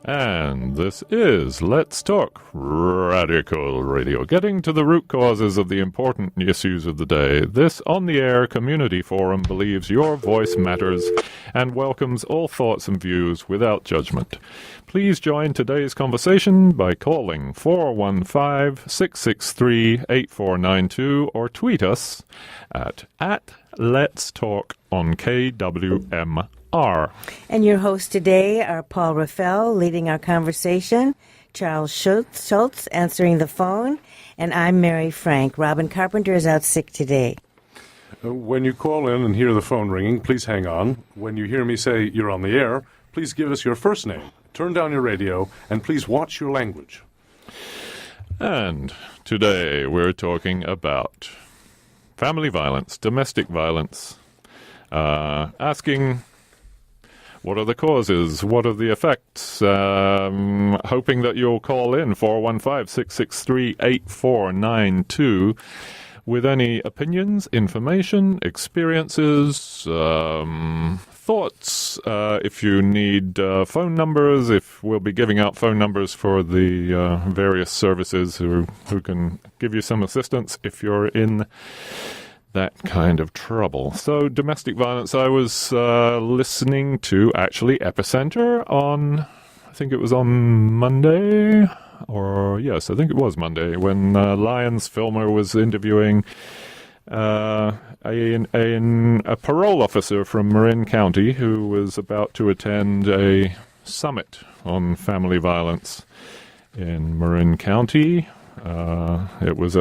And this is Let's Talk Radical Radio, getting to the root causes of the important issues of the day. This on-the-air community forum believes your voice matters and welcomes all thoughts and views without judgment. Please join today's conversation by calling 415-663-8492 or tweet us at Let's Talk on KWMR. And your hosts today are Paul Reffell leading our conversation, Charles Schultz answering the phone, and I'm Mary Frank. Robin Carpenter is out sick today. When you call in and hear the phone ringing, please hang on. When you hear me say you're on the air, please give us your first name, turn down your radio, and please watch your language. And today we're talking about family violence, domestic violence, asking what are the causes, what are the effects, hoping that you'll call in 415-663-8492 with any opinions, information, experiences, thoughts. If you need phone numbers, if we'll be giving out phone numbers for the various services who can give you some assistance if you're in that kind of trouble. So domestic violence, I was listening to actually Epicenter on, I think it was on Monday, or yes, I think it was Monday, when Lyons Filmer was interviewing a parole officer from Marin County who was about to attend a summit on family violence in Marin County. It was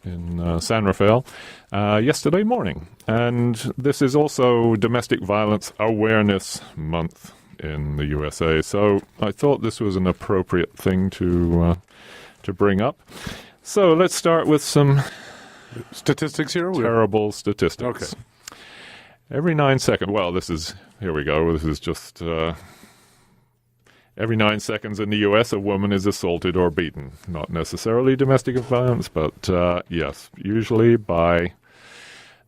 in San Rafael yesterday morning. And this is also Domestic Violence Awareness Month in the U.S.A. So I thought this was an appropriate thing to bring up. So let's start with some statistics here. Terrible statistics. Okay. Every 9 seconds. Well, here we go. This is just every 9 seconds in the U.S. a woman is assaulted or beaten. Not necessarily domestic violence, but yes, usually by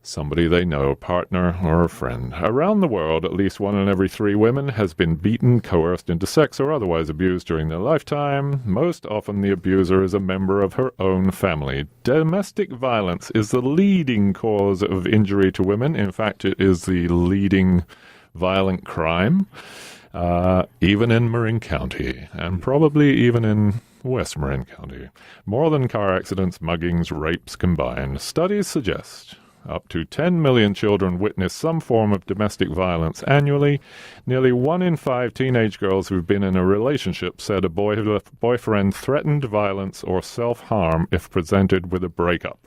somebody they know, a partner or a friend. Around the world, at least 1 in every 3 women has been beaten, coerced into sex, or otherwise abused during their lifetime. Most often, the abuser is a member of her own family. Domestic violence is the leading cause of injury to women. In fact, it is the leading violent crime, even in Marin County, and probably even in West Marin County. More than car accidents, muggings, rapes combined. Studies suggest up to 10 million children witness some form of domestic violence annually. Nearly 1 in 5 teenage girls who've been in a relationship said a boyfriend threatened violence or self-harm if presented with a breakup.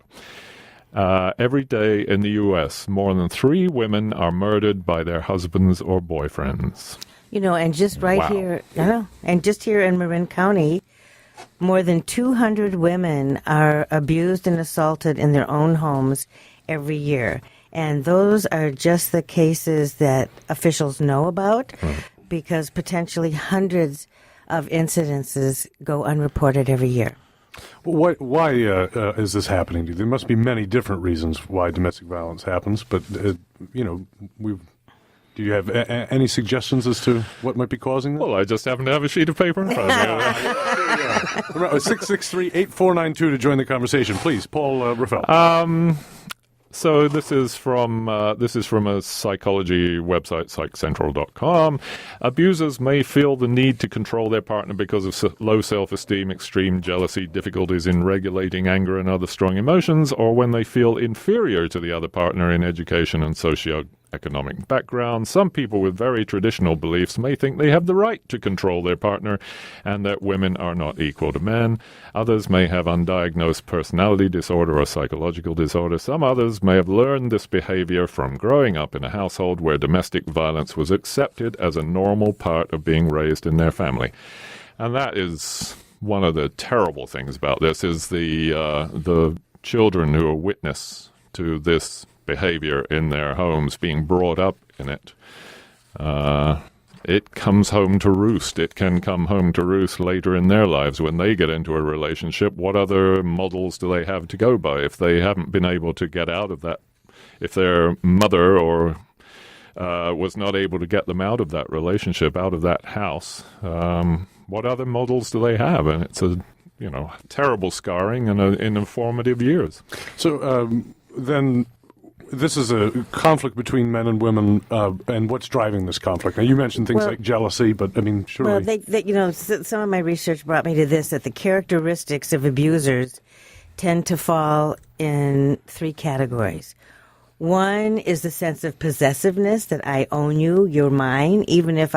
Every day in the U.S., more than 3 women are murdered by their husbands or boyfriends. You know, and just here, and just here in Marin County, more than 200 women are abused and assaulted in their own homes every year. And those are just the cases that officials know about, because potentially hundreds of incidences go unreported every year. Why is this happening? There must be many different reasons why domestic violence happens, but, do you have any suggestions as to what might be causing that? Well, I just happen to have a sheet of paper in front of me. 663-8492 to join the conversation. Please, Paul Reffell. So this is from a psychology website, psychcentral.com. Abusers may feel the need to control their partner because of low self-esteem, extreme jealousy, difficulties in regulating anger and other strong emotions, or when they feel inferior to the other partner in education and socioeconomic background. Some people with very traditional beliefs may think they have the right to control their partner and that women are not equal to men. Others may have undiagnosed personality disorder or psychological disorder. Some others may have learned this behavior from growing up in a household where domestic violence was accepted as a normal part of being raised in their family. And that is one of the terrible things about this is the children who are witness to this behavior in their homes being brought up in it. It comes home to roost. It can come home to roost later in their lives when they get into a relationship. What other models do they have to go by if they haven't been able to get out of that? If their mother or was not able to get them out of that relationship, out of that house, what other models do they have? And it's a terrible scarring in formative years. So then this is a conflict between men and women, and what's driving this conflict? Now, you mentioned things like jealousy, but, I mean, surely... Well, some of my research brought me to this, that the characteristics of abusers tend to fall in 3 categories. One is the sense of possessiveness, that I own you, you're mine. Even if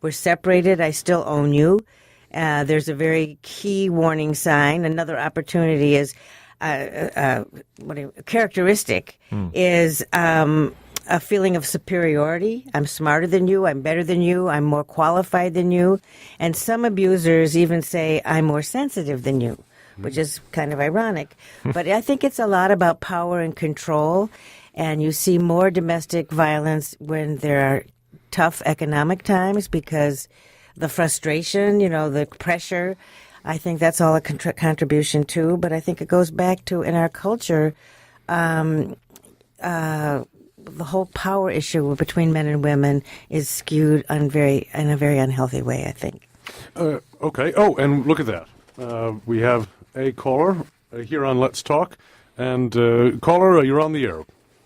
we're separated, I still own you. There's a very key warning sign. Another opportunity is characteristic is a feeling of superiority. I'm smarter than you. I'm better than you. I'm more qualified than you. And some abusers even say, I'm more sensitive than you, which is kind of ironic. But I think it's a lot about power and control. And you see more domestic violence when there are tough economic times because the frustration, the pressure. I think that's all a contribution too. But I think it goes back to, in our culture, the whole power issue between men and women is skewed in a very unhealthy way, I think. Okay. Oh, and look at that. We have a caller here on Let's Talk. And caller, you're on the air.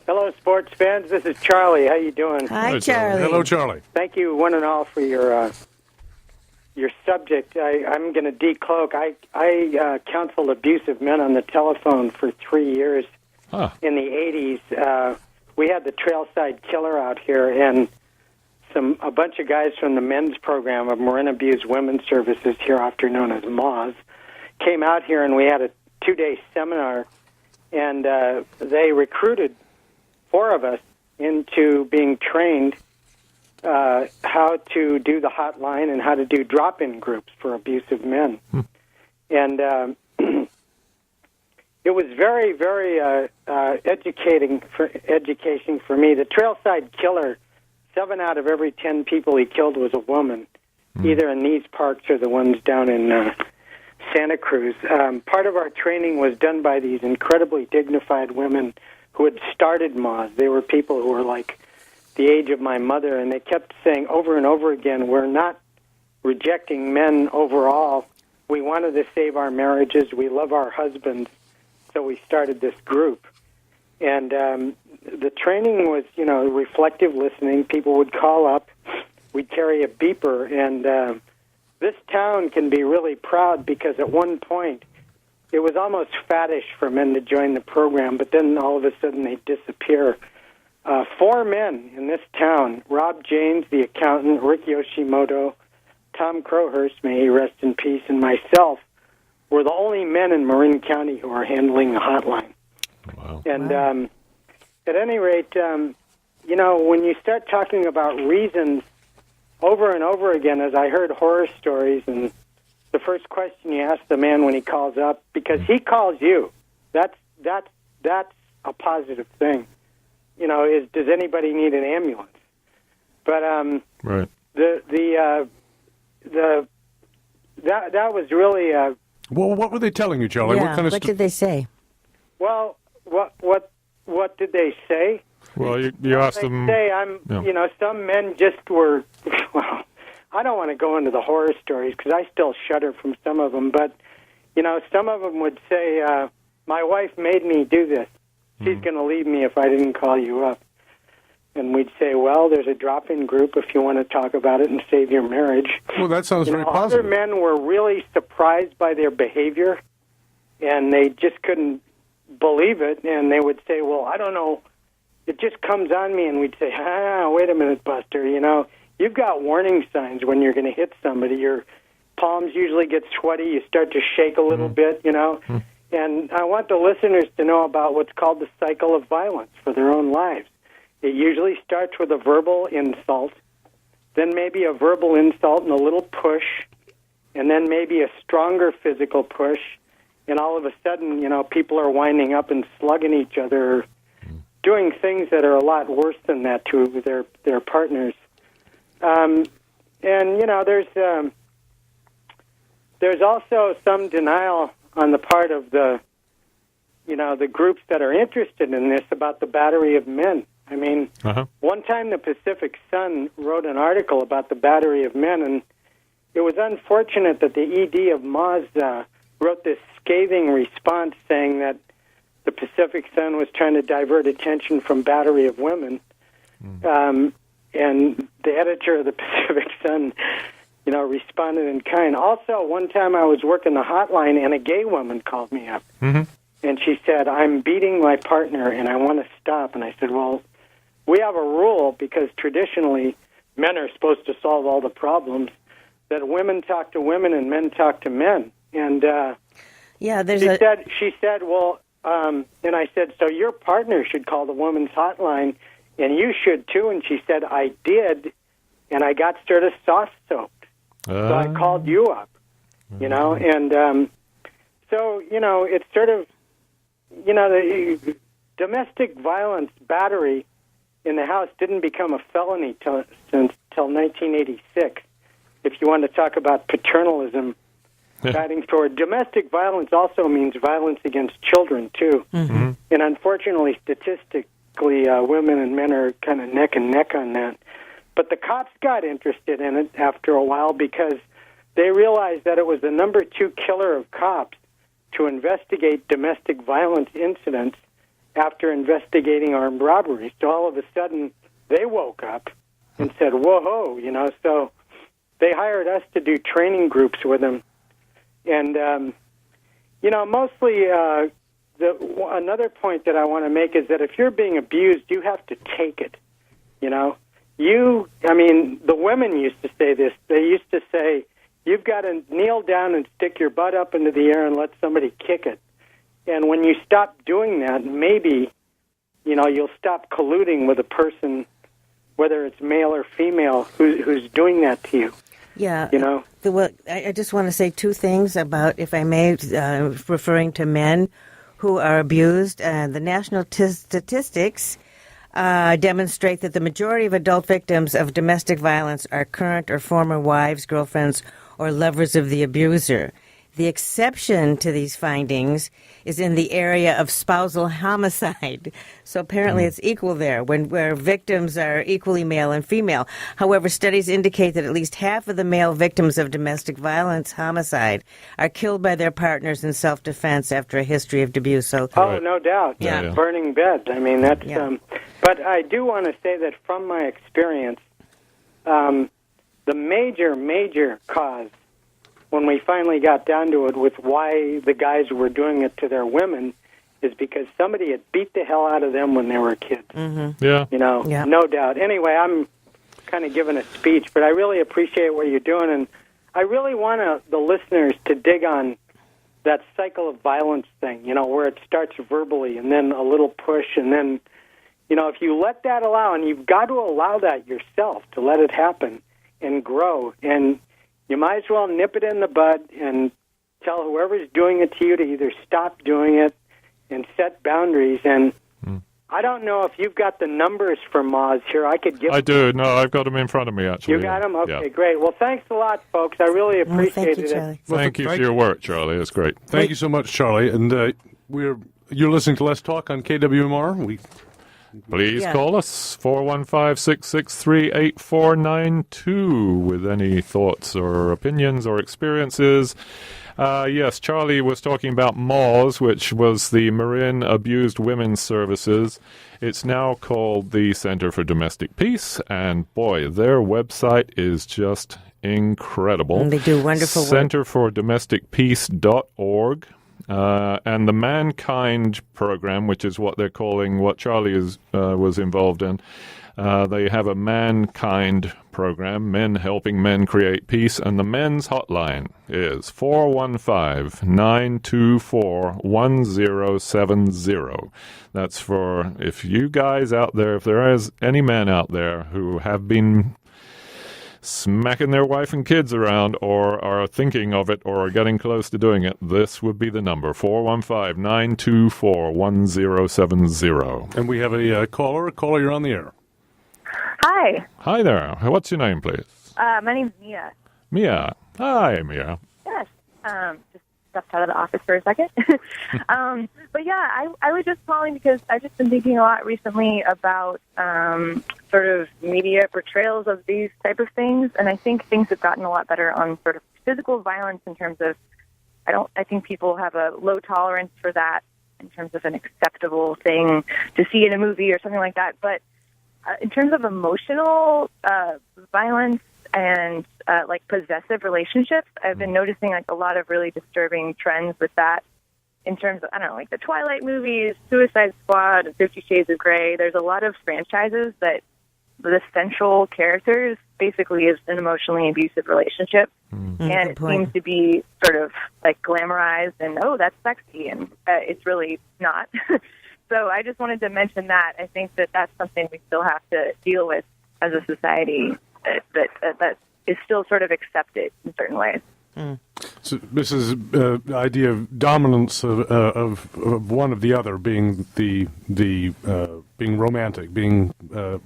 Hello, sports fans. This is Charlie. How you doing? Hi, Charlie. Hello, Charlie. Thank you, one and all, for your subject. I'm going to decloak. I counseled abusive men on the telephone for 3 years in the 80s. We had the Trailside Killer out here, and a bunch of guys from the men's program of Marin Abused Women's Services, hereafter known as MAWS, came out here, and we had a 2-day seminar, and they recruited 4 of us into being trained how to do the hotline and how to do drop-in groups for abusive men. And it was very, very education for me. The Trailside Killer, 7 out of every 10 people he killed was a woman, either in these parks or the ones down in Santa Cruz. Part of our training was done by these incredibly dignified women who had started Moz. They were people who were like the age of my mother, and they kept saying over and over again, we're not rejecting men overall. We wanted to save our marriages. We love our husbands. So we started this group. And the training was, reflective listening. People would call up. We'd carry a beeper. And this town can be really proud because at one point, it was almost faddish for men to join the program, but then all of a sudden they disappear. 4 men in this town, Rob James, the accountant, Rick Yoshimoto, Tom Crowhurst, may he rest in peace, and myself, were the only men in Marin County who are handling the hotline. Wow. And at any rate, when you start talking about reasons over and over again, as I heard horror stories, and the first question you ask the man when he calls up, because he calls you, that's a positive thing. Is does anybody need an ambulance? But right. That was really well, what were they telling you, Charlie? Yeah, what did they say? Well, what did they say? Well, you asked them. Say some men just were. Well, I don't want to go into the horror stories because I still shudder from some of them. But some of them would say, "My wife made me do this. She's going to leave me if I didn't call you up." And we'd say, well, there's a drop-in group if you want to talk about it and save your marriage. Well, that sounds very positive. Other men were really surprised by their behavior, and they just couldn't believe it. And they would say, well, I don't know. It just comes on me. And we'd say, wait a minute, Buster. You've got warning signs when you're going to hit somebody. Your palms usually get sweaty. You start to shake a little bit, And I want the listeners to know about what's called the cycle of violence for their own lives. It usually starts with a verbal insult, then maybe a verbal insult and a little push, and then maybe a stronger physical push, and all of a sudden, people are winding up and slugging each other, doing things that are a lot worse than that to their partners. And there's also some denial on the part of the groups that are interested in this about the battery of men. I mean, one time the Pacific Sun wrote an article about the battery of men, and it was unfortunate that the ED of Moz wrote this scathing response saying that the Pacific Sun was trying to divert attention from battery of women. And the editor of the Pacific Sun, responded in kind. Also, one time I was working the hotline, and a gay woman called me up. And she said, I'm beating my partner, and I want to stop. And I said, well, we have a rule, because traditionally men are supposed to solve all the problems, that women talk to women and men talk to men. And she said, well, and I said, so your partner should call the woman's hotline, and you should too. And she said, I did, and I got sort of soft-soaped. So I called you up, and so, it's sort of, the domestic violence battery in the house didn't become a felony till 1986. If you want to talk about paternalism, guiding toward domestic violence also means violence against children too. And unfortunately, statistically, women and men are kind of neck and neck on that. But the cops got interested in it after a while because they realized that it was the number 2 killer of cops to investigate domestic violence incidents after investigating armed robberies. So all of a sudden, they woke up and said, whoa, so they hired us to do training groups with them. And, mostly another point that I want to make is that if you're being abused, you have to take it, the women used to say this. They used to say, you've got to kneel down and stick your butt up into the air and let somebody kick it. And when you stop doing that, maybe, you'll stop colluding with a person, whether it's male or female, who's doing that to you. Yeah. I just want to say 2 things about, if I may, referring to men who are abused. The national statistics demonstrate that the majority of adult victims of domestic violence are current or former wives, girlfriends, or lovers of the abuser. The exception to these findings is in the area of spousal homicide. So apparently it's equal there, where victims are equally male and female. However, studies indicate that at least half of the male victims of domestic violence homicide are killed by their partners in self-defense after a history of abuse. So, no doubt. Yeah. Burning beds. I mean, that's... but I do want to say that from my experience, the major cause, when we finally got down to it with why the guys were doing it to their women, is because somebody had beat the hell out of them when they were kids. No doubt. Anyway, I'm kind of giving a speech, but I really appreciate what you're doing, and I really want the listeners to dig on that cycle of violence thing, where it starts verbally and then a little push, and then, if you let that allow, and you've got to allow that yourself to let it happen and grow, and you might as well nip it in the bud and tell whoever's doing it to you to either stop doing it and set boundaries. And I don't know if you've got the numbers for Moz here. I could give. I do. No, I've got them in front of me, actually. You got them? Okay, great. Well, thanks a lot, folks. I really appreciate it. Charlie. Thank you for your work, Charlie. It's great. Thank you so much, Charlie. And you're listening to Let's Talk on KWMR. Please call us, 415-663-8492, with any thoughts or opinions or experiences. Yes, Charlie was talking about Moz, which was the Marin Abused Women's Services. It's now called the Center for Domestic Peace, and boy, their website is just incredible. And they do wonderful work. centerfordomesticpeace.org. And the Mankind program, which is what they're calling what Charlie was involved in, they have a Mankind program, men helping men create peace, and the men's hotline is 415-924-1070. That's for if you guys out there, if there is any men out there who have been smacking their wife and kids around or are thinking of it or are getting close to doing it, this would be the number, 415-924-1070. And we have a caller. Caller, you're on the air. Hi. Hi there. What's your name, please? My name's Mia. Mia. Hi, Mia. Yes. Just stepped out of the office for a second. But yeah, I was just calling because I've just been thinking a lot recently about sort of media portrayals of these type of things, and I think things have gotten a lot better on sort of physical violence in terms of, I think people have a low tolerance for that in terms of an acceptable thing to see in a movie or something like that. But in terms of emotional violence and like possessive relationships, I've been noticing like a lot of really disturbing trends with that in terms of, I don't know, like the Twilight movies, Suicide Squad, and 50 Shades of Grey. There's a lot of franchises that the central characters basically is an emotionally abusive relationship. And it seems to be sort of like glamorized and, oh, that's sexy, and it's really not. So I just wanted to mention that. I think that that's something we still have to deal with as a society that is still sort of accepted in certain ways. So this is the idea of dominance of one of the other being being romantic, being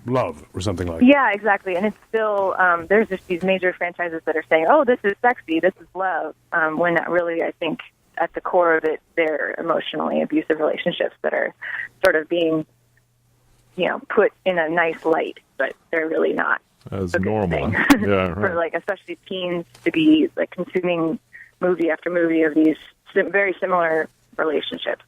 love or something like that. Yeah, exactly. And it's still, there's just these major franchises that are saying, oh, this is sexy, this is love, when really I think at the core of it, they're emotionally abusive relationships that are sort of being, put in a nice light, but they're really not. As normal. Yeah, right. For like, especially teens to be like consuming movie after movie of these very similar relationships.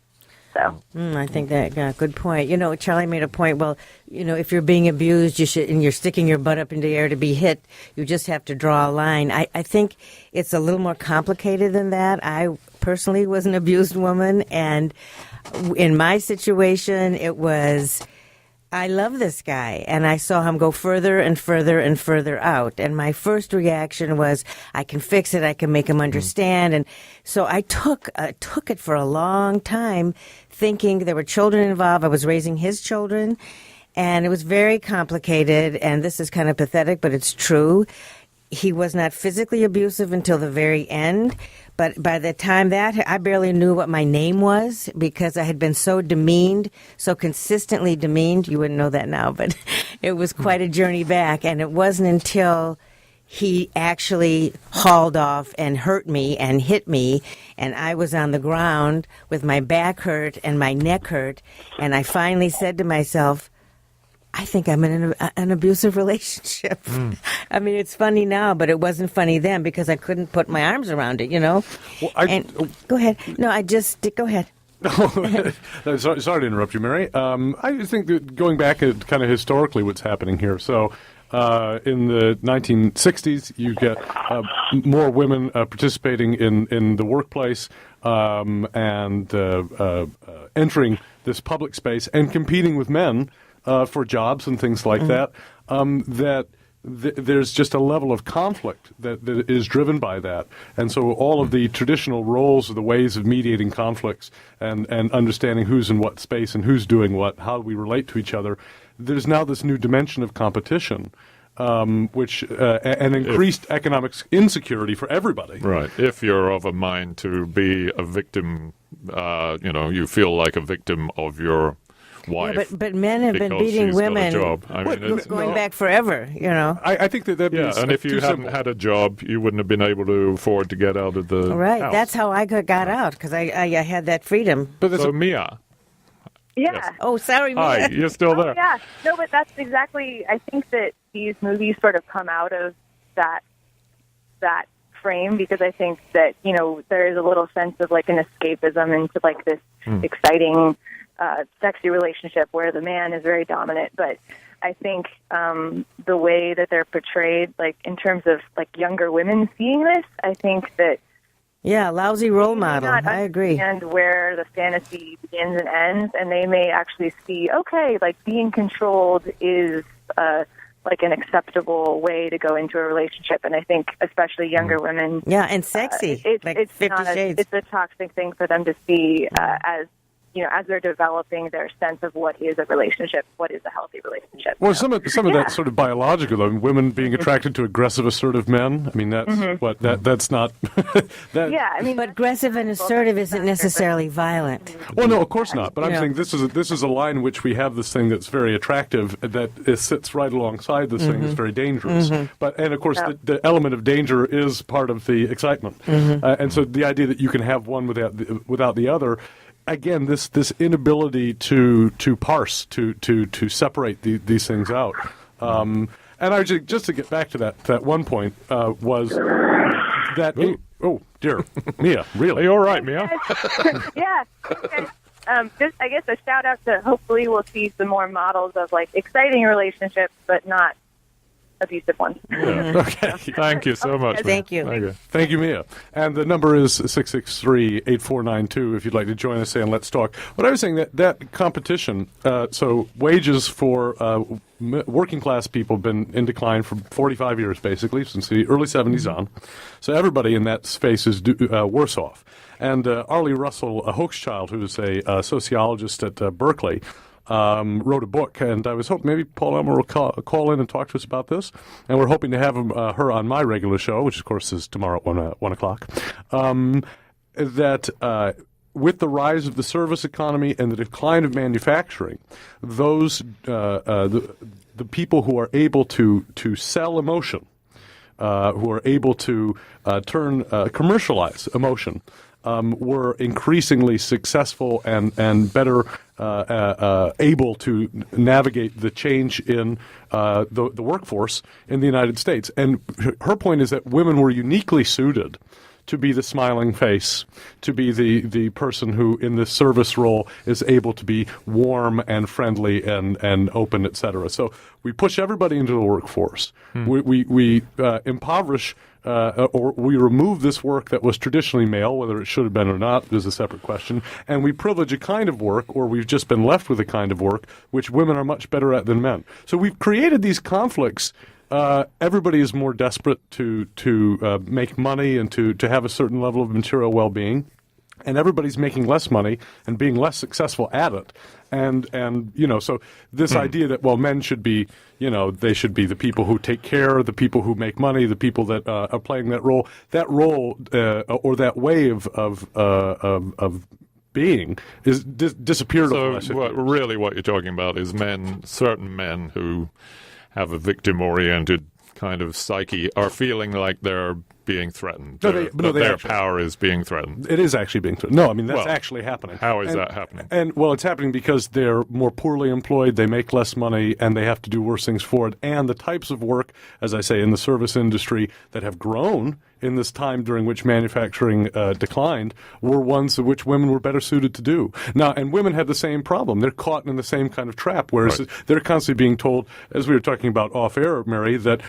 So I think that good point. Charlie made a point. Well, if you're being abused, and you're sticking your butt up in the air to be hit, you just have to draw a line. I think it's a little more complicated than that. I personally was an abused woman, and in my situation, it was, I love this guy, and I saw him go further and further and further out. And my first reaction was, I can fix it, I can make him understand. And so I took it for a long time, thinking there were children involved. I was raising his children, and it was very complicated. And this is kind of pathetic, but it's true. He was not physically abusive until the very end. But by the time I barely knew what my name was because I had been so demeaned, so consistently demeaned. You wouldn't know that now, but it was quite a journey back. And it wasn't until he actually hauled off and hurt me and hit me, and I was on the ground with my back hurt and my neck hurt, and I finally said to myself, I think I'm in an abusive relationship. I mean, it's funny now, but it wasn't funny then because I couldn't put my arms around it, Well, go ahead. No, go ahead. Sorry to interrupt you, Mary. I think that going back at kind of historically what's happening here. So in the 1960s, you get more women participating in the workplace and entering this public space and competing with men for jobs and things like that, there's just a level of conflict that is driven by that. And so all of the traditional roles, the ways of mediating conflicts and understanding who's in what space and who's doing what, how we relate to each other, there's now this new dimension of competition, which and increased economic insecurity for everybody. Right. If you're of a mind to be a victim, you feel like a victim of your wife. Yeah, but men have been beating women going back forever, I think that yeah, and if you hadn't had a job, you wouldn't have been able to afford to get out of the house. That's how I got out, because I had that freedom. So Mia. Yeah. Yes. Oh, sorry, Mia. Hi, you're still there. Yeah. No, but that's exactly, I think that these movies sort of come out of that frame, because I think that, there is a little sense of like an escapism into like this exciting sexy relationship where the man is very dominant. But I think the way that they're portrayed, like in terms of like younger women seeing this, I think that lousy role model. I agree. And where the fantasy begins and ends, and they may actually see, okay, like being controlled is like an acceptable way to go into a relationship. And I think especially younger women, and sexy. It's like 50 Shades. It's a toxic thing for them to see as as they're developing their sense of what is a relationship, what is a healthy relationship. Well, some of that sort of biological, though, women being attracted to aggressive, assertive men. I mean, that's that's not. Yeah, I mean, But aggressive and assertive isn't necessarily violent. Well, no, of course not. But I'm saying this is a line in which we have this thing that's very attractive that it sits right alongside this thing that's very dangerous. And of course, the element of danger is part of the excitement. And so the idea that you can have one without the other. Again, this inability to parse, to separate these things out. And I just to get back to that one point was that oh dear, Mia, really? Are you all right, Mia? Yeah. Okay. Just I guess a shout out to hopefully we'll see some more models of like exciting relationships, but not abusive ones. Yeah. Okay. Thank you so much. Thank you. Okay. Thank you, Mia. And the number is 663-8492 if you'd like to join us and let's talk. What I was saying, that competition, so wages for working class people have been in decline for 45 years, basically, since the early 70s on. So everybody in that space is worse off. And Arlie Russell Hochschild, who is a sociologist at Berkeley, wrote a book, and I was hoping maybe Paul Elmer will call in and talk to us about this. And we're hoping to have her on my regular show, which of course is tomorrow at 1 o'clock. With the rise of the service economy and the decline of manufacturing, those the people who are able to sell emotion, who are able to commercialize emotion, were increasingly successful and better able to navigate the change in the workforce in the United States. And her point is that women were uniquely suited to be the smiling face, to be the person who in the service role is able to be warm and friendly and open, etc. So we push everybody into the workforce. We impoverish or we remove this work that was traditionally male, whether it should have been or not is a separate question, and we privilege a kind of work, or we've just been left with a kind of work, which women are much better at than men. So we've created these conflicts. Everybody is more desperate to make money and to have a certain level of material well-being, and everybody's making less money and being less successful at it. And so this idea that, well, men should be, they should be the people who take care, the people who make money, the people that are playing that role or that way of being is disappeared over the last 50 years. Really what you're talking about is certain men who have a victim-oriented kind of psyche are feeling like they're being threatened. Their power is being threatened. It is actually being threatened. No, I mean, that's actually happening. How is that happening? And, well, it's happening because they're more poorly employed, they make less money, and they have to do worse things for it. And the types of work, as I say, in the service industry that have grown in this time during which manufacturing declined were ones which women were better suited to do. Now, and women have the same problem. They're caught in the same kind of trap, whereas they're constantly being told, as we were talking about off-air, Mary, that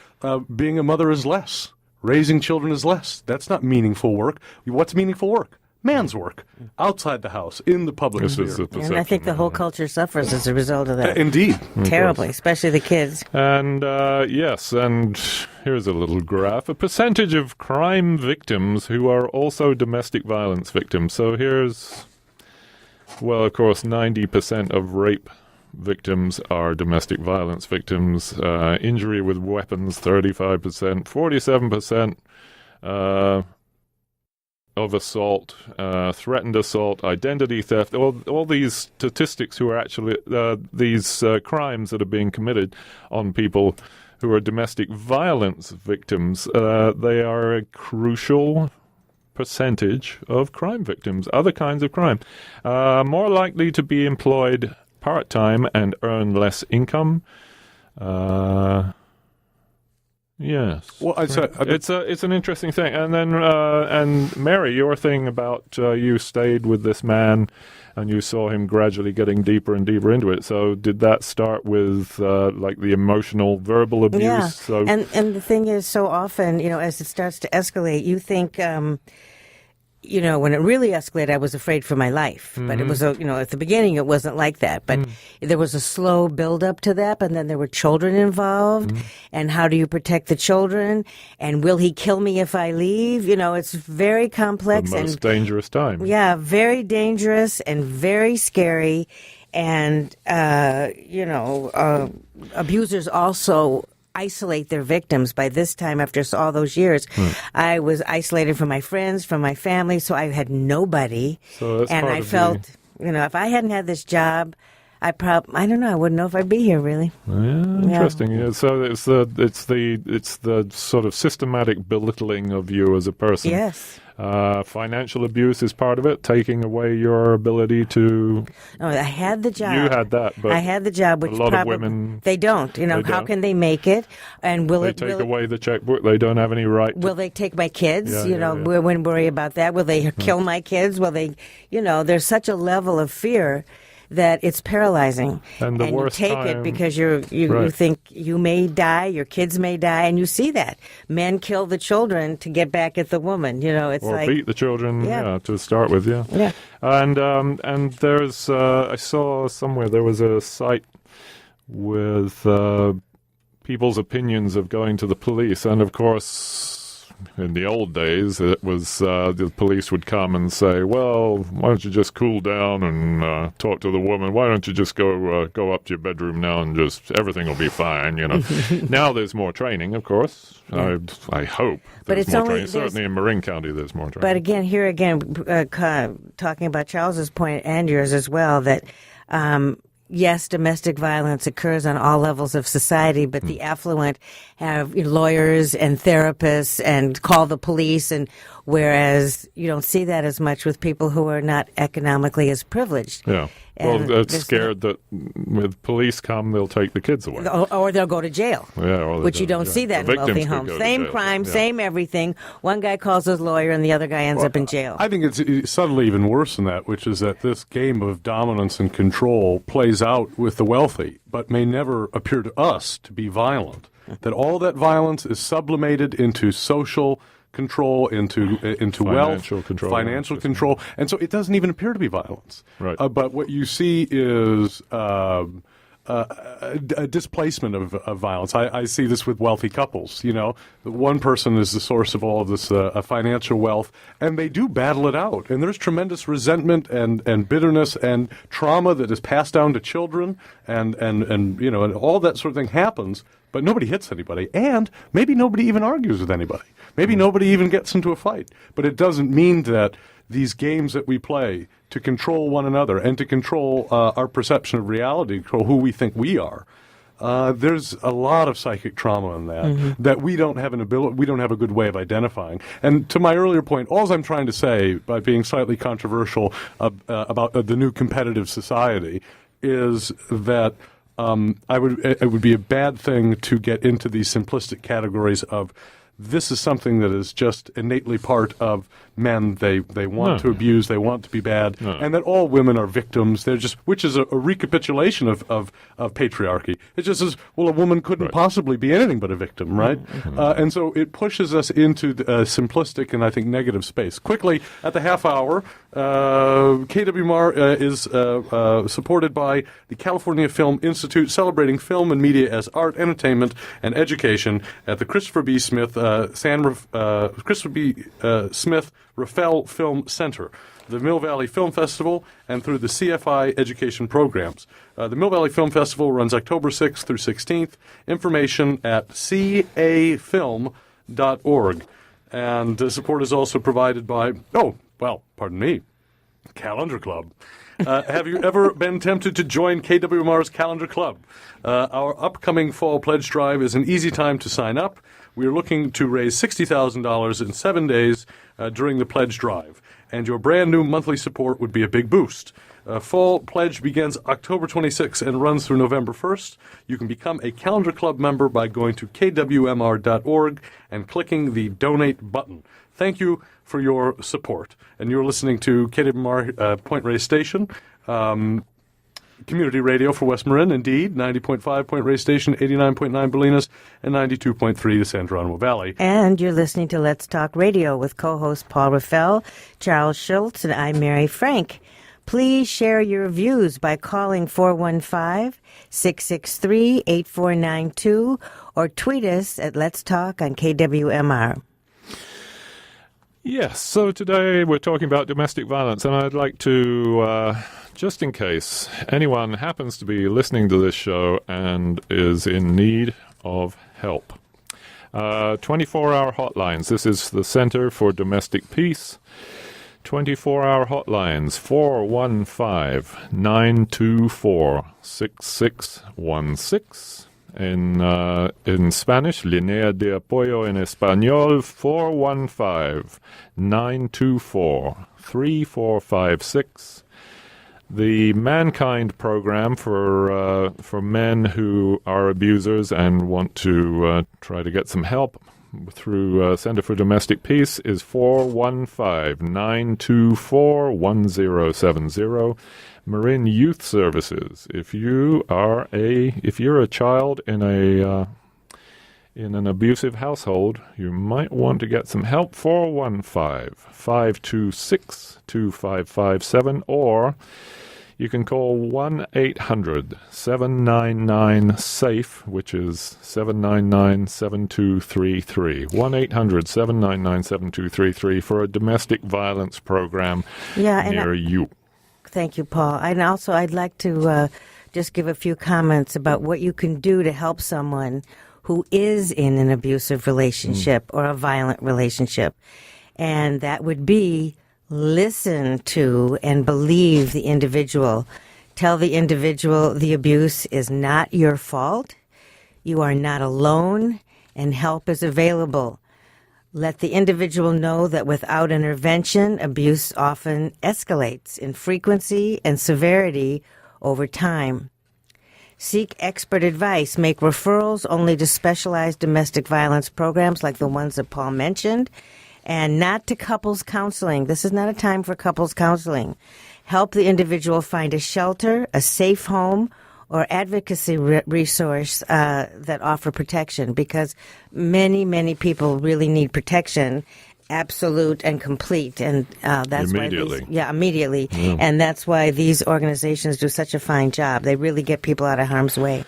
being a mother is less. Raising children is less. That's not meaningful work. What's meaningful work? Man's work. Outside the house, in the public sphere. And I think the whole culture suffers as a result of that. Indeed. Terribly, especially the kids. And yes, and here's a little graph. A percentage of crime victims who are also domestic violence victims. So here's, well, of course, 90% of rape victims are domestic violence victims. Injury with weapons, 35%. 47% of assault, threatened assault, identity theft, all these statistics who are actually these crimes that are being committed on people who are domestic violence victims, they are a crucial percentage of crime victims, other kinds of crime. More likely to be employed part-time and earn less income. Yes. Well, it's an interesting thing. And then, and Mary, your thing about you stayed with this man and you saw him gradually getting deeper and deeper into it. So did that start with like the emotional, verbal abuse? Yeah. So and the thing is, so often, as it starts to escalate, you think when it really escalated, I was afraid for my life. But it was, at the beginning, it wasn't like that. But there was a slow build-up to that, and then there were children involved. And how do you protect the children? And will he kill me if I leave? It's very complex. The most dangerous time. Yeah, very dangerous and very scary. And, abusers also isolate their victims. By this time, after all those years, I was isolated from my friends, from my family, so I had nobody. So that's and part I of felt, if I hadn't had this job, I don't know, I wouldn't know if I'd be here really. Interesting. Yeah. So it's the sort of systematic belittling of you as a person. Yes. Financial abuse is part of it, taking away your ability to. No, I had the job. You had that, but I had the job, which a lot probably of women they don't. How don't. can they make it? And will they it take away the checkbook? They don't have any right. Will they take my kids? Yeah. We wouldn't worry about that. Will they kill my kids? Will they? There's such a level of fear that it's paralyzing. And the worst you take time, it because you think you may die, your kids may die, and you see that. Men kill the children to get back at the woman. It's or like beat the children. Yeah. To start with. Yeah. Yeah. And there's I saw somewhere there was a site with people's opinions of going to the police, and of course. In the old days, it was the police would come and say, "Well, why don't you just cool down and talk to the woman? Why don't you just go up to your bedroom now and just everything will be fine?" Now there's more training, of course. Yeah. I hope But there's it's more only- training. Certainly in Marin County, there's more training. But again, talking about Charles's point and yours as well, that yes, domestic violence occurs on all levels of society, but the affluent have lawyers and therapists and call the police, and whereas you don't see that as much with people who are not economically as privileged. Yeah. And Well, it's there's scared that with police come, they'll take the kids away. Or they'll go to jail. Yeah, or they Which you go to don't jail. see that The in wealthy victims could homes. go to Same jail. crime, Yeah. same everything. One guy calls his lawyer and the other guy ends up in jail. I think it's subtly even worse than that, which is that this game of dominance and control plays out with the wealthy, but may never appear to us to be violent. That all that violence is sublimated into social control, into wealth, financial control, and so it doesn't even appear to be violence. Right. But what you see is a displacement of violence. I see this with wealthy couples. One person is the source of all of this financial wealth, and they do battle it out. And there's tremendous resentment and bitterness and trauma that is passed down to children, and all that sort of thing happens. But nobody hits anybody, and maybe nobody even argues with anybody. Maybe nobody even gets into a fight. But it doesn't mean that these games that we play to control one another and to control our perception of reality, control who we think we are, there's a lot of psychic trauma in that that we don't have we don't have a good way of identifying. And to my earlier point, all I'm trying to say, by being slightly controversial about the new competitive society, is that it would be a bad thing to get into these simplistic categories of this is something that is just innately part of men. They want to abuse, they want to be bad, and that all women are victims. They're just, which is a recapitulation of patriarchy. It just says, well, a woman couldn't possibly be anything but a victim, right? And so it pushes us into a simplistic and I think negative space. Quickly, at the half hour, KWMR is supported by the California Film Institute, celebrating film and media as art, entertainment, and education at the Christopher B. Smith Reffell Film Center, the Mill Valley Film Festival, and through the CFI education programs. The Mill Valley Film Festival runs October 6th through 16th. Information at cafilm.org. And support is also provided by, Calendar Club. Have you ever been tempted to join KWMR's Calendar Club? Our upcoming fall pledge drive is an easy time to sign up. We are looking to raise $60,000 in 7 days during the pledge drive, and your brand new monthly support would be a big boost. Fall pledge begins October 26th and runs through November 1st. You can become a Calendar Club member by going to kwmr.org and clicking the donate button. Thank you for your support. And you're listening to KWMR Point Reyes Station. community radio for West Marin, indeed. 90.5 Point Reyes Station, 89.9 Bolinas, and 92.3 the San Geronimo Valley. And you're listening to Let's Talk Radio with co-host Paul Reffell, Charles Schultz, and I'm Mary Frank. Please share your views by calling 415-663-8492 or tweet us at Let's Talk on KWMR. Yes, so today we're talking about domestic violence, and I'd like to, just in case anyone happens to be listening to this show and is in need of help, 24-hour hotlines. This is the Center for Domestic Peace. 24-hour hotlines, 415-924-6616. In Spanish, Línea de Apoyo en Español, 415-924-3456. The Mankind program for men who are abusers and want to try to get some help through Center for Domestic Peace is 415-924-1070. Marin Youth Services. If you're a child in an abusive household, you might want to get some help. 415-526-2557, or you can call 1-800-799-SAFE, which is 799-7233. 1-800-799-7233 for a domestic violence program near you. Thank you, Paul. And also, I'd like to just give a few comments about what you can do to help someone who is in an abusive relationship or a violent relationship. And that would be listen to and believe the individual. Tell the individual the abuse is not your fault. You are not alone, and help is available. Let the individual know that without intervention, abuse often escalates in frequency and severity over time. Seek expert advice. Make referrals only to specialized domestic violence programs like the ones that Paul mentioned, and not to couples counseling. This is not a time for couples counseling. Help the individual find a shelter, a safe home, or advocacy resource that offer protection, because many, many people really need protection, absolute and complete, and that's immediately. Immediately. Yeah. And that's why these organizations do such a fine job. They really get people out of harm's way.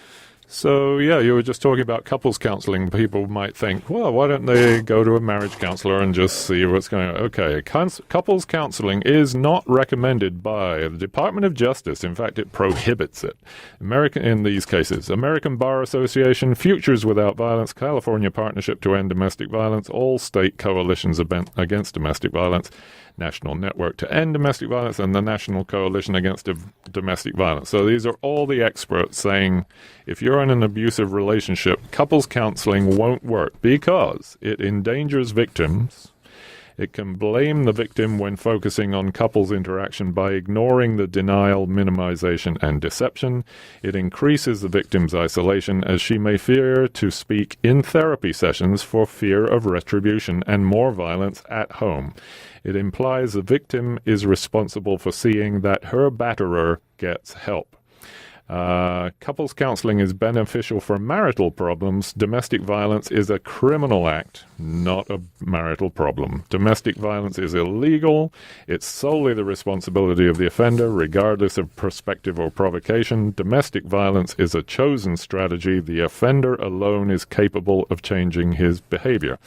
So, you were just talking about couples counseling. People might think, well, why don't they go to a marriage counselor and just see what's going on? Okay, couples counseling is not recommended by the Department of Justice. In fact, it prohibits it. In these cases, American Bar Association, Futures Without Violence, California Partnership to End Domestic Violence, all state coalitions against domestic violence, National Network to End Domestic Violence, and the National Coalition Against Domestic Violence. So these are all the experts saying if you're in an abusive relationship, couples counseling won't work because it endangers victims. It can blame the victim when focusing on couples interaction by ignoring the denial, minimization, and deception. It increases the victim's isolation as she may fear to speak in therapy sessions for fear of retribution and more violence at home. It implies the victim is responsible for seeing that her batterer gets help. Couples counseling is beneficial for marital problems. Domestic violence is a criminal act, not a marital problem. Domestic violence is illegal. It's solely the responsibility of the offender, regardless of perspective or provocation. Domestic violence is a chosen strategy. The offender alone is capable of changing his behavior.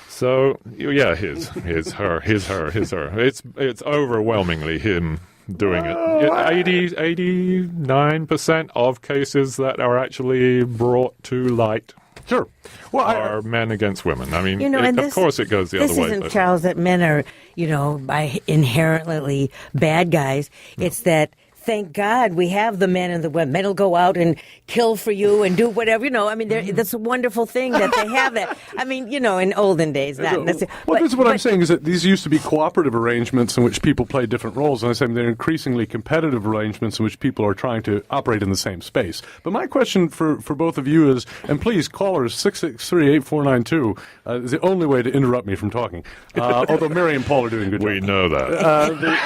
So, his, her. It's overwhelmingly him doing it. 89% of cases that are actually brought to light are men against women. I mean, of course it goes the other way. This isn't, Charles, that men are, by inherently bad guys. It's that thank God we have the men and the women. Men will go out and kill for you and do whatever, that's a wonderful thing that they have that. I mean, in olden days, not necessarily. Well, this is what I'm saying is that these used to be cooperative arrangements in which people play different roles. And I'm saying they're increasingly competitive arrangements in which people are trying to operate in the same space. But my question for both of you is, and please, callers, 663-8492 is the only way to interrupt me from talking. Although Mary and Paul are doing good job. We know that.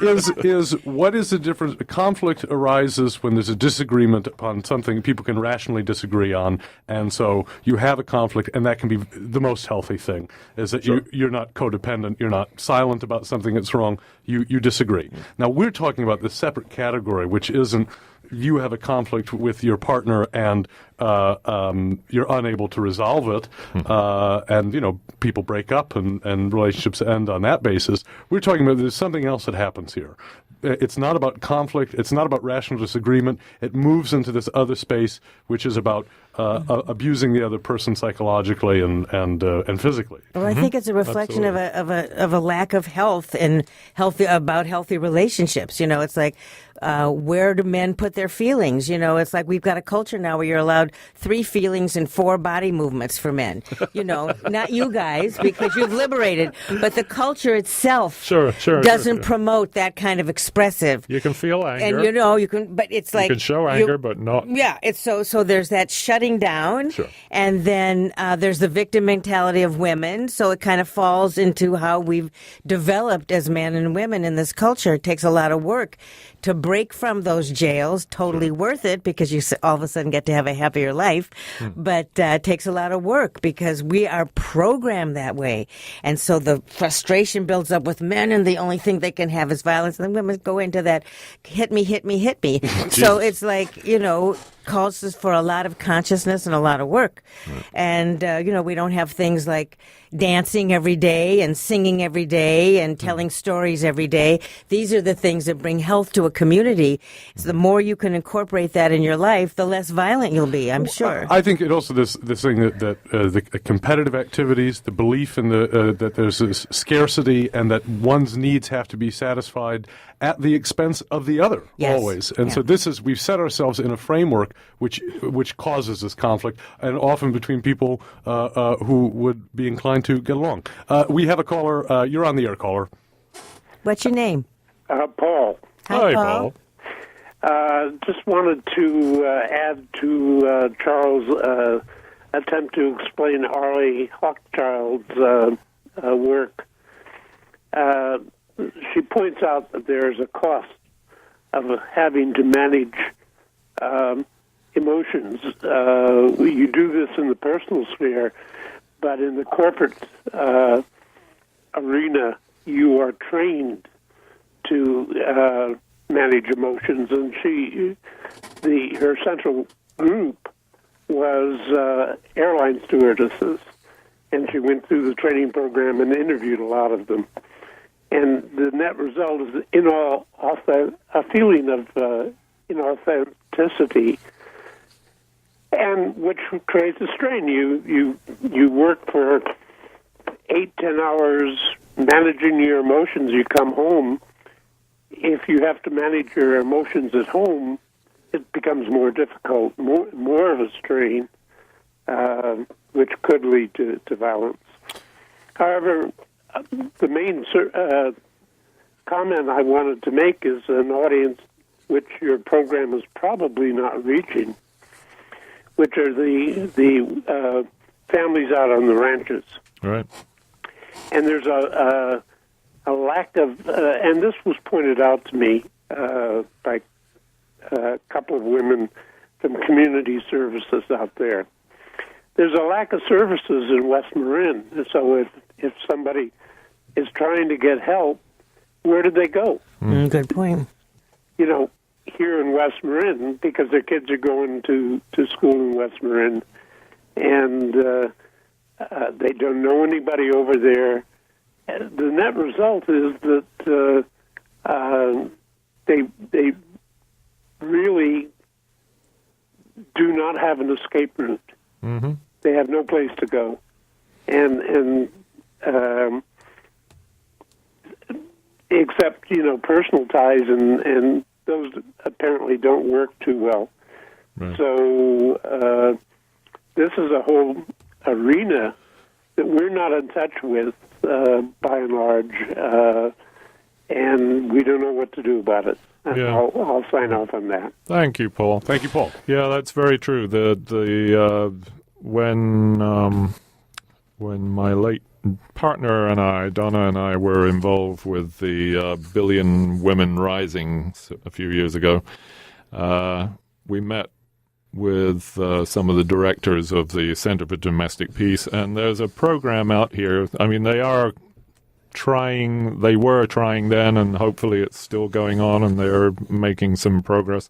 Is what is the difference. Conflict arises when there's a disagreement upon something people can rationally disagree on, and so you have a conflict, and that can be the most healthy thing, is that you're not codependent, you're not silent about something that's wrong, you disagree. Now, we're talking about the separate category, which isn't you have a conflict with your partner and you're unable to resolve it, and people break up and relationships end on that basis. We're talking about there's something else that happens here. It's not about conflict. It's not about rational disagreement. It moves into this other space, which is about abusing the other person psychologically and physically. Well, I think it's a reflection of a lack of health and healthy relationships. It's like, where do men put their feelings? It's like we've got a culture now where you're allowed 3 feelings and 4 body movements for men. Not you guys, because you've liberated, but the culture itself doesn't promote that kind of expressive. You can feel anger, and you can, but it's like you can show anger, but not. Yeah, it's so there's that shutting down, and then there's the victim mentality of women. So it kind of falls into how we've developed as men and women in this culture. It takes a lot of work to break from those jails. Totally worth it, because you all of a sudden get to have a happier life. But it takes a lot of work because we are programmed that way. And so the frustration builds up with men, and the only thing they can have is violence. And then women go into that hit me. So it's like, calls for a lot of consciousness and a lot of work. And, we don't have things like dancing every day and singing every day and telling stories every day. These are the things that bring health to a community. So the more you can incorporate that in your life, the less violent you'll be, I'm sure. I think it also this thing that the competitive activities, the belief in that there's this scarcity and that one's needs have to be satisfied at the expense of the other, always. And so we've set ourselves in a framework which causes this conflict, and often between people who would be inclined to get along. We have a caller. You're on the air, caller. What's your name? Paul. Hi, Paul. Just wanted to add to Charles' attempt to explain Arlie Hochchild's work. She points out that there is a cost of having to manage emotions. You do this in the personal sphere, but in the corporate arena, you are trained to manage emotions. And her central group was airline stewardesses, and she went through the training program and interviewed a lot of them. And the net result is a feeling of inauthenticity, and which creates a strain. You work for 8-10 hours managing your emotions. You come home. If you have to manage your emotions at home, it becomes more difficult, more of a strain, which could lead to violence. However, the main comment I wanted to make is an audience which your program is probably not reaching, which are the families out on the ranches. Right. And there's a lack of, and this was pointed out to me by a couple of women from community services out there. There's a lack of services in West Marin, so if somebody is trying to get help, where do they go? Good point. Here in West Marin, because their kids are going to school in West Marin, and they don't know anybody over there. The net result is that they really do not have an escape route. Mm-hmm. They have no place to go, and except personal ties, and those apparently don't work too well. Right. So this is a whole arena that we're not in touch with by and large, and we don't know what to do about it. Yeah. I'll sign off on that. Thank you, Paul. Thank you, Paul. Yeah, that's very true. When my late partner and I, Donna and I, were involved with the Billion Women Rising a few years ago. We met with some of the directors of the Center for Domestic Peace, and there's a program out here. I mean, they were trying then, and hopefully it's still going on, and they're making some progress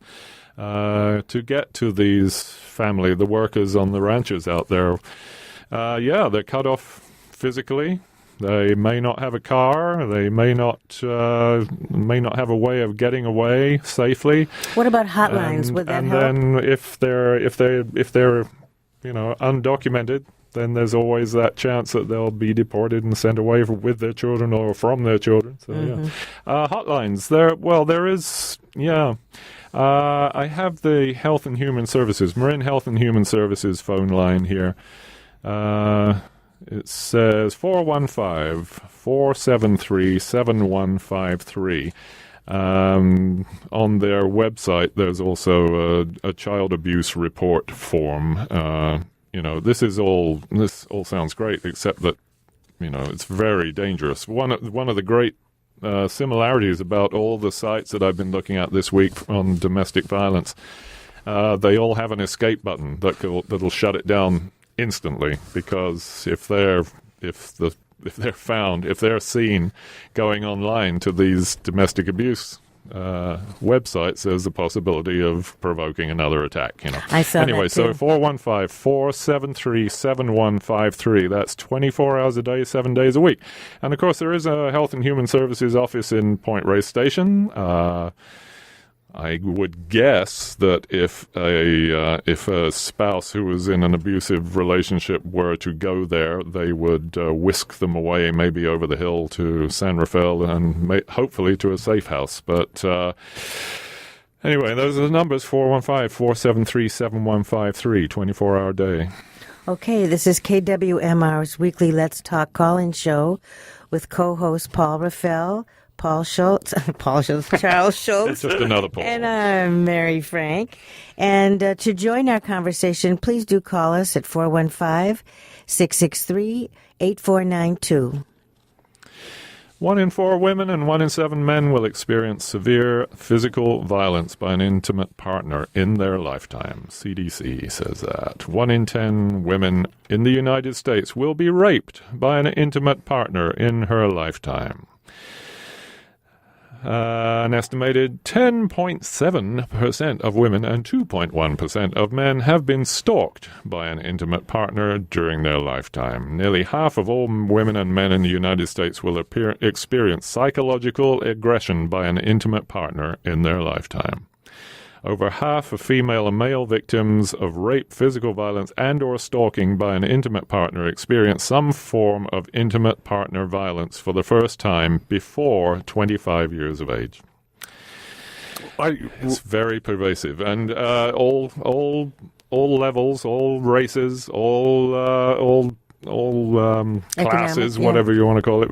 to get to these the workers on the ranches out there. They're cut off physically. They may not have a car. They may not have a way of getting away safely. What about hotlines? Would that help? And then if they're undocumented, then there's always that chance that they'll be deported and sent away with their children or from their children. So hotlines. There is. I have the Health and Human Services, Marin Health and Human Services phone line here. It says 415-473-7153. On their website, there's also a child abuse report form. This all sounds great, except that, it's very dangerous. One of the great similarities about all the sites that I've been looking at this week on domestic violence, they all have an escape button that'll shut it down instantly, because if they're seen going online to these domestic abuse websites, there's the possibility of provoking another attack. I saw anyway, that too. So 415-473-7153. That's 24 hours a day, 7 days a week. And of course, there is a Health and Human Services office in Point Reyes Station. I would guess that if a spouse who was in an abusive relationship were to go there, they would whisk them away, maybe over the hill to San Reffell, and hopefully to a safe house. But anyway, those are the numbers: 415-473-7153, 24-hour day. Okay, this is KWMR's weekly Let's Talk call-in show with co-host Paul Reffell, Charles Schultz, It's just another Paul. And I'm Mary Frank. And to join our conversation, please do call us at 415-663-8492. 1 in 4 women and 1 in 7 men will experience severe physical violence by an intimate partner in their lifetime. CDC says that. 1 in 10 women in the United States will be raped by an intimate partner in her lifetime. An estimated 10.7% of women and 2.1% of men have been stalked by an intimate partner during their lifetime. Nearly half of all women and men in the United States will experience psychological aggression by an intimate partner in their lifetime. Over half of female and male victims of rape, physical violence, and or stalking by an intimate partner experience some form of intimate partner violence for the first time before 25 years of age. It's very pervasive, and all levels, all races, all classes, whatever you want to call it.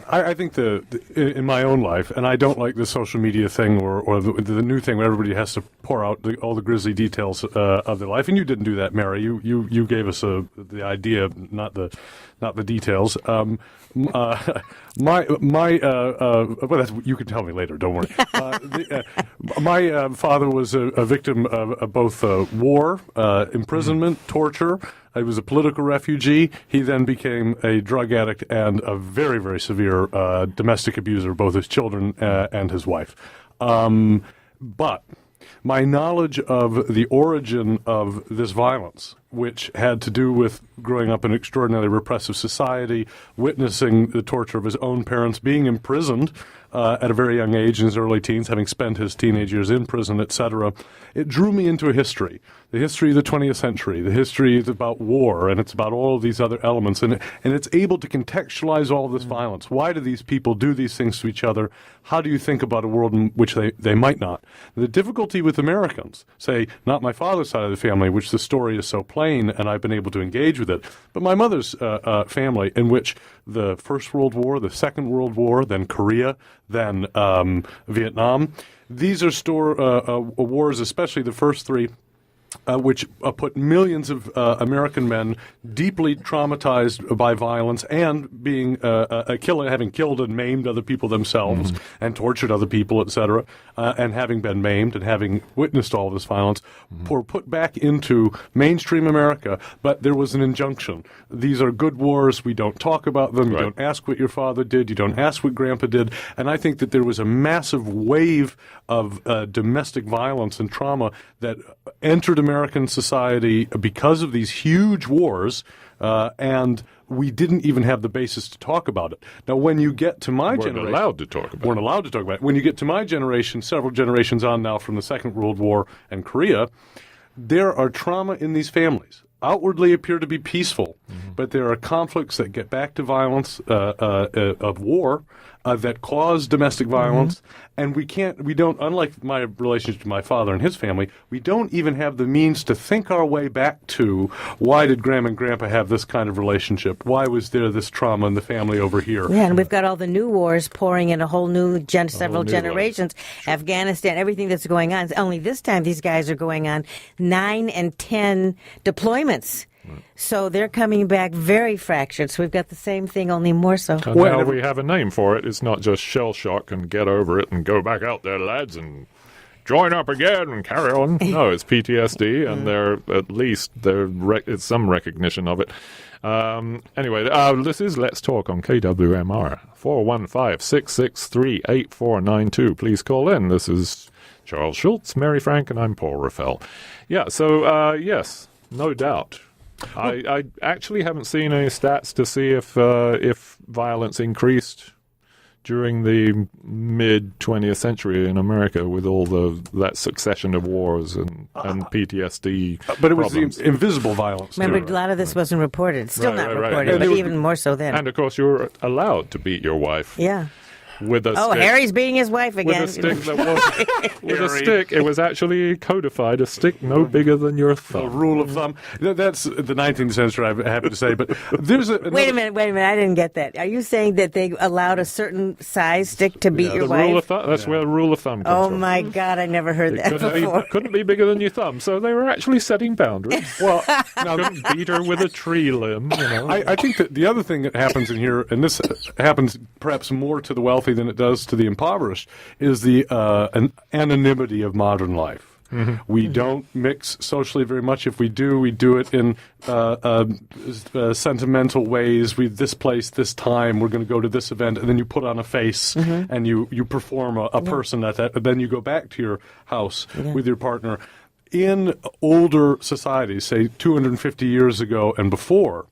I think in my own life, and I don't like the social media thing or the new thing where everybody has to pour out all the grisly details of their life. And you didn't do that, Mary. You gave us the idea, not the details. Well, you can tell me later. Don't worry. My father was a victim of both war, imprisonment, torture. He was a political refugee. He then became a drug addict and a very, very severe domestic abuser, both his children and his wife. But my knowledge of the origin of this violence, which had to do with growing up in an extraordinarily repressive society, witnessing the torture of his own parents, being imprisoned at a very young age in his early teens, having spent his teenage years in prison, etc., it drew me into a history, the history of the 20th century. The history is about war, and it's about all of these other elements, and it's able to contextualize all of this violence. Why do these people do these things to each other? How do you think about a world in which they might not? The difficulty with Americans, say, not my father's side of the family, which the story is so plain, and I've been able to engage with it, but my mother's family, in which the First World War, the Second World War, then Korea, then Vietnam, these are wars, especially the first three, which put millions of American men deeply traumatized by violence and being a killer, having killed and maimed other people themselves and tortured other people, etc., and having been maimed and having witnessed all this violence, were put back into mainstream America. But there was an injunction. These are good wars. We don't talk about them. You don't ask what your father did. You don't ask what Grandpa did. And I think that there was a massive wave of domestic violence and trauma that entered American society because of these huge wars, and we didn't even have the basis to talk about it. Now, when you get to my generation... Weren't allowed to talk about it. When you get to my generation, several generations on now from the Second World War and Korea, there are trauma in these families. Outwardly appear to be peaceful, but there are conflicts that get back to violence of war that cause domestic violence, and we don't, unlike my relationship to my father and his family, we don't even have the means to think our way back to why did Grandma and Grandpa have this kind of relationship? Why was there this trauma in the family over here? Yeah, and we've got all the new wars pouring in a whole new several generations. Sure. Afghanistan, everything that's going on. Only this time these guys are going on 9 and 10 deployments. So they're coming back very fractured. So we've got the same thing, only more so. Now we have a name for it. It's not just shell shock and get over it and go back out there, lads, and join up again and carry on. No, it's PTSD, and it's some recognition of it. Anyway, this is Let's Talk on KWMR. 415-663-8492. Please call in. This is Charles Schultz, Mary Frank, and I'm Paul Reffell. Yeah, so, yes, no doubt. I actually haven't seen any stats to see if violence increased during the mid-20th century in America with all that succession of wars and PTSD But it was problems. the invisible violence. Remember, too. a lot of this wasn't reported. Still not reported, Right. but even more so then. And, of course, you were allowed to beat your wife. Yeah. With a stick. Harry's beating his wife again. With a stick that was with a stick. It was actually codified. A stick no bigger than your thumb. A rule of thumb. That's the 19th century, I'm happy to say. But there's Wait a minute. I didn't get that. Are you saying that they allowed a certain size stick to beat your wife? Rule of thumb. That's where the rule of thumb comes from. Oh my God! I never heard that before. Couldn't be bigger than your thumb. So they were actually setting boundaries. Well, now couldn't beat her with a tree limb. I think that the other thing that happens in here, and this happens perhaps more to the wealthy than it does to the impoverished, is the anonymity of modern life. We don't mix socially very much. If we do, we do it in sentimental ways. This place, this time, we're going to go to this event, and then you put on a face and you perform a person at that. Then you go back to your house with your partner. In older societies, say 250 years ago and before,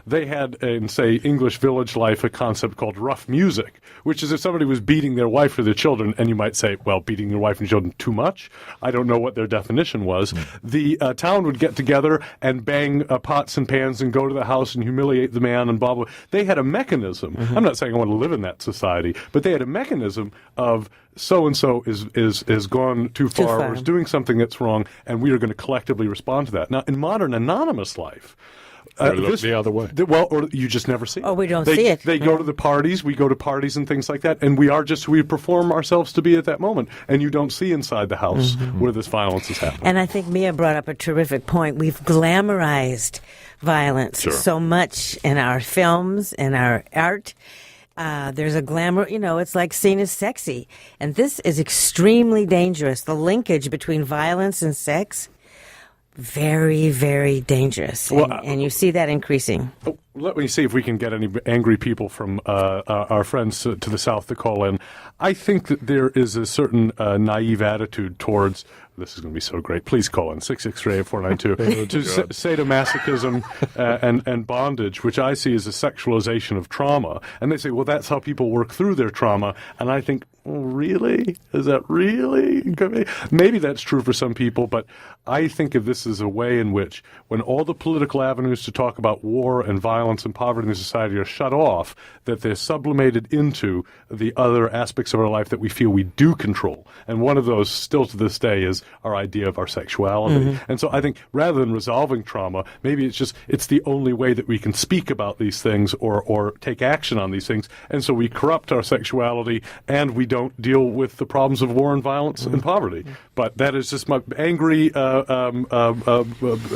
they had in, say, English village life a concept called rough music, which is if somebody was beating their wife or their children, and you might say, well, beating your wife and children too much. I don't know what their definition was. The town would get together and bang pots and pans and go to the house and humiliate the man and blah, blah. They had a mechanism. I'm not saying I want to live in that society, but they had a mechanism of so-and-so is gone too far, or is doing something that's wrong, and we are going to collectively respond to that. Now, in modern anonymous life, look the other way. Or you just never see it. Oh, we don't see it. They go to the parties, we go to parties and things like that, and we perform ourselves to be at that moment, and you don't see inside the house where this violence is happening. And I think Mia brought up a terrific point. We've glamorized violence so much in our films, in our art. There's a glamour, it's like seen as sexy. And this is extremely dangerous. The linkage between violence and sex, very, very dangerous. And you see that increasing. Let me see if we can get any angry people from our friends to the south to call in. I think that there is a certain naive attitude towards, this is going to be so great, please call in, 663-8492, to sadomasochism and bondage, which I see as a sexualization of trauma. And they say, well, that's how people work through their trauma. And I think, really? Is that really? Maybe that's true for some people, but I think of this as a way in which, when all the political avenues to talk about war and violence violence and poverty in the society are shut off, that they're sublimated into the other aspects of our life that we feel we do control. And one of those, still to this day, is our idea of our sexuality. And so I think rather than resolving trauma, maybe it's the only way that we can speak about these things or take action on these things. And so we corrupt our sexuality and we don't deal with the problems of war and violence and poverty. But that is just my angry,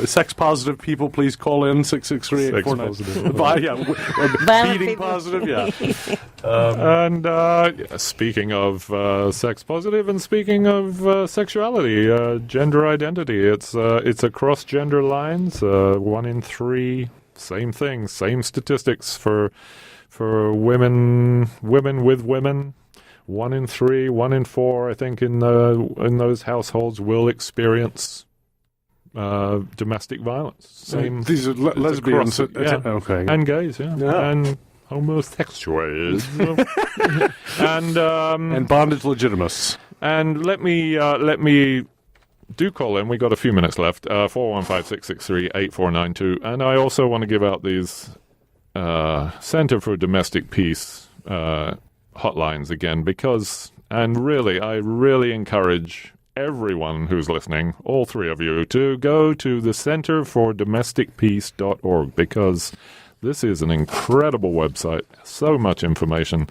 sex-positive people. Please call in 663-849. Beating positive, yeah. And speaking of sex-positive and speaking of sexuality, gender identity, it's across gender lines. 1 in 3, same thing, same statistics for women with women. 1 in 3, 1 in 4, I think, in those households will experience domestic violence. Same. These are lesbians, okay, and gays, and homosexuals, and bondage legitimists. And let me do call in. We got a few minutes left. 415-663-8492, and I also want to give out these Center for Domestic Peace hotlines again, because, and really, I really encourage everyone who's listening, all 3 of you, to go to the centerfordomesticpeace.org, because this is an incredible website, so much information,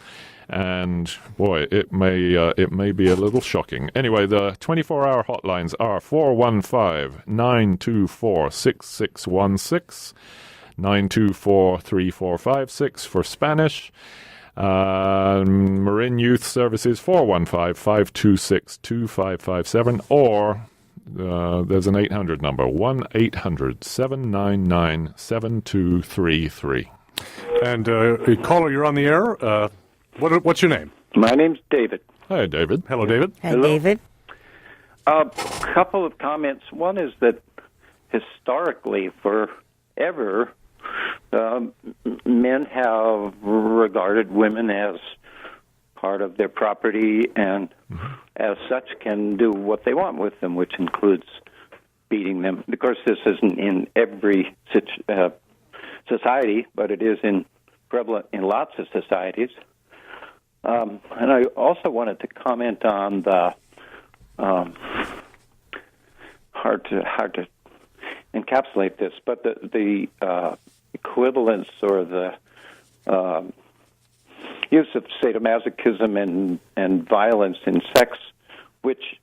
and boy, it may be a little shocking. Anyway, the 24-hour hotlines are 415-924-6616, 924-3456 for Spanish. Marin Youth Services 415-526-2557, or there's an 800 number, 1-800-799-7233. And caller, you're on the air. What's your name? My name's David. Hi, David. Hello, David. Hi, David. A couple of comments. One is that historically, forever, men have regarded women as part of their property and as such can do what they want with them, which includes beating them. Of course, this isn't in every society, but it is prevalent in lots of societies. And I also wanted to comment on the hard to encapsulate this, but the equivalence or the use of sadomasochism and violence in sex, which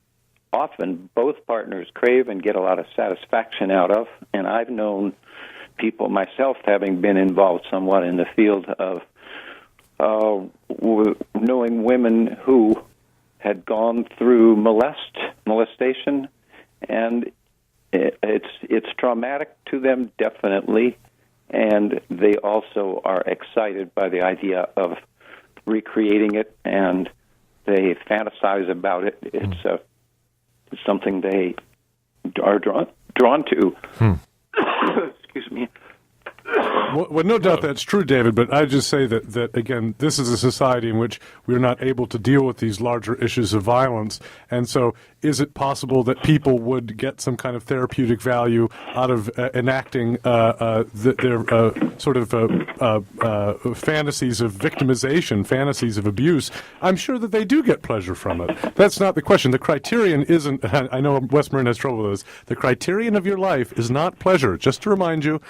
often both partners crave and get a lot of satisfaction out of. And I've known people myself, having been involved somewhat in the field of knowing women who had gone through molestation, and it's traumatic to them, definitely, and they also are excited by the idea of recreating it, and they fantasize about it. It's something they are drawn to. Excuse me. Well, no doubt that's true, David, but I just say that, again, this is a society in which we're not able to deal with these larger issues of violence. And so is it possible that people would get some kind of therapeutic value out of enacting their sort of fantasies of victimization, fantasies of abuse? I'm sure that they do get pleasure from it. That's not the question. The criterion isn't, I know West Marin has trouble with this, the criterion of your life is not pleasure, just to remind you.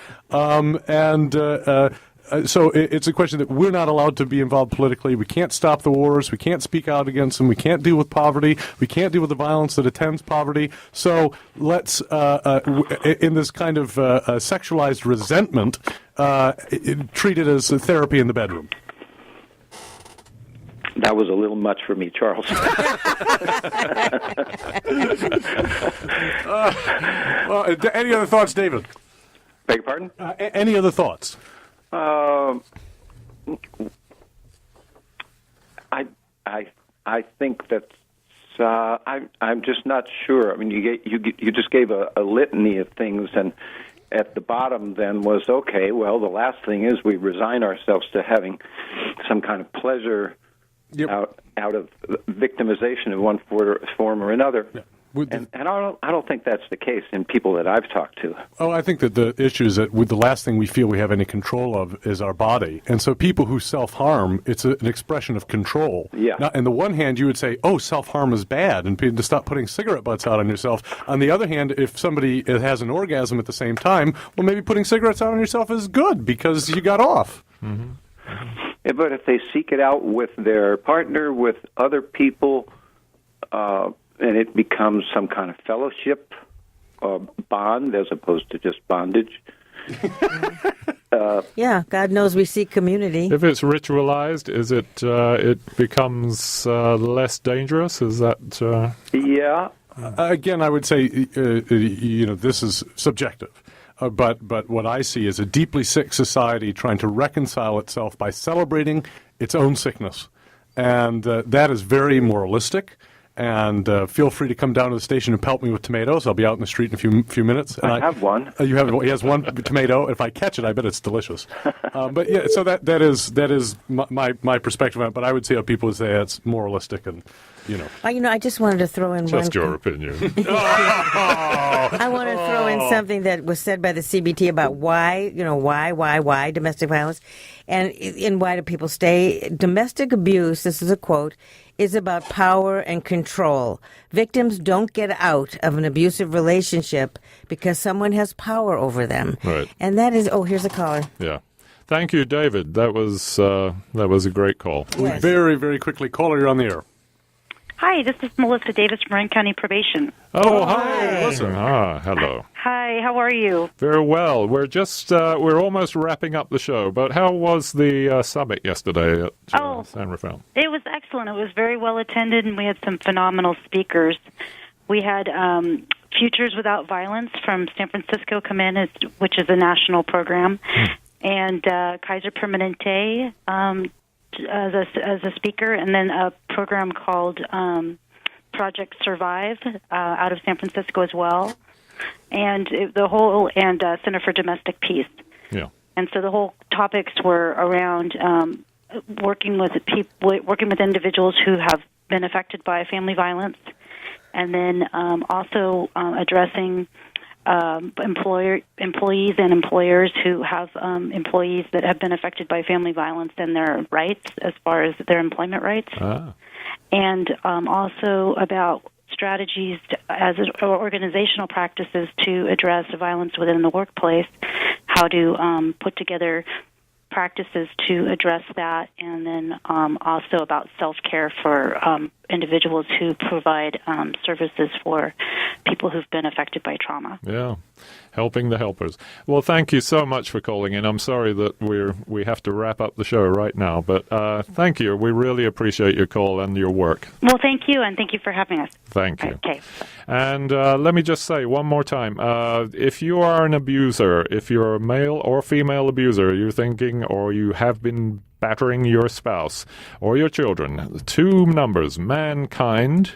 So it's a question that we're not allowed to be involved politically. We can't stop the wars. We can't speak out against them. We can't deal with poverty. We can't deal with the violence that attends poverty. So let's, in this kind of sexualized resentment, treat it as a therapy in the bedroom. That was a little much for me, Charles. Any other thoughts, David? Beg your pardon? Any other thoughts? I think that I'm just not sure. I mean, you just gave a litany of things, and at the bottom then was, okay, well, the last thing is we resign ourselves to having some kind of pleasure out of victimization in one form or another. Yeah. And I don't think that's the case in people that I've talked to. Oh, I think that the issue is that the last thing we feel we have any control of is our body. And so people who self-harm, it's an expression of control. Yeah. Now, on the one hand, you would say, oh, self-harm is bad, and to stop putting cigarette butts out on yourself. On the other hand, if somebody has an orgasm at the same time, well, maybe putting cigarettes out on yourself is good because you got off. Mm-hmm. Yeah, but if they seek it out with their partner, with other people, and it becomes some kind of fellowship bond as opposed to just bondage. Yeah, God knows we seek community. If it's ritualized, is it becomes less dangerous? Is that? Yeah. Again, I would say, this is subjective. But what I see is a deeply sick society trying to reconcile itself by celebrating its own sickness. And that is very moralistic. And feel free to come down to the station and pelt me with tomatoes. I'll be out in the street in a few minutes. And I have one. He has one tomato. If I catch it, I bet it's delicious. But yeah, so that is my perspective on it. But I would say people would say it's moralistic and. I just wanted to throw in Just your opinion. I want to throw in something that was said by the CBT about why domestic violence, and why do people stay. Domestic abuse, this is a quote, is about power and control. Victims don't get out of an abusive relationship because someone has power over them. Right. And that is, here's a caller. Yeah. Thank you, David. That was a great call. Yes. Very, very quickly. Caller, you're on the air. Hi, this is Melissa Davis, Marin County Probation. Oh, hi. Listen. Hello. Hi, how are you? Very well. We're just we're almost wrapping up the show. But how was the summit yesterday at San Reffell? It was excellent. It was very well attended, and we had some phenomenal speakers. We had Futures Without Violence from San Francisco come in, which is a national program, and Kaiser Permanente as a speaker, and then a program called Project Survive out of San Francisco as well, and Center for Domestic Peace. Yeah. And so the whole topics were around working with individuals who have been affected by family violence, and then also addressing employees and employers who have employees that have been affected by family violence and their rights as far as their employment rights, and also about strategies or organizational practices to address violence within the workplace, how to put together practices to address that, and then also about self-care for individuals who provide services for people who've been affected by trauma. Yeah, helping the helpers. Well, thank you so much for calling in. I'm sorry that we have to wrap up the show right now, but thank you. We really appreciate your call and your work. Well, thank you, and thank you for having us. Thank you. Okay. And let me just say one more time, if you are an abuser, if you're a male or female abuser, you're thinking or you have been battering your spouse or your children, 2 numbers, Mankind,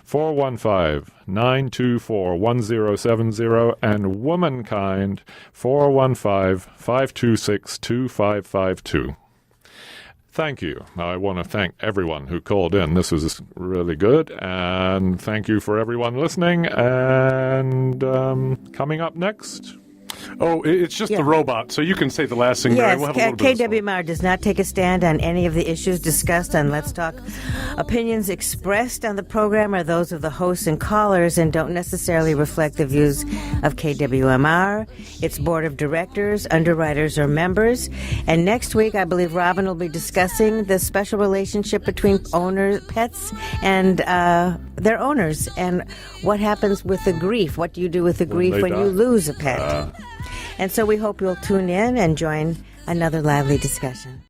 415-924-1070, and Womankind, 415-526-2552. Thank you. I want to thank everyone who called in. This was really good. And thank you for everyone listening. And coming up next... Oh, it's just the robot, so you can say the last thing. Yes, we'll have a little bit of KWMR does not take a stand on any of the issues discussed on Let's Talk. Opinions expressed on the program are those of the hosts and callers and don't necessarily reflect the views of KWMR, its board of directors, underwriters, or members. And next week, I believe Robin will be discussing the special relationship between pets, and their owners, and what happens with the grief. What do you do with the grief when you lose a pet? And so we hope you'll tune in and join another lively discussion.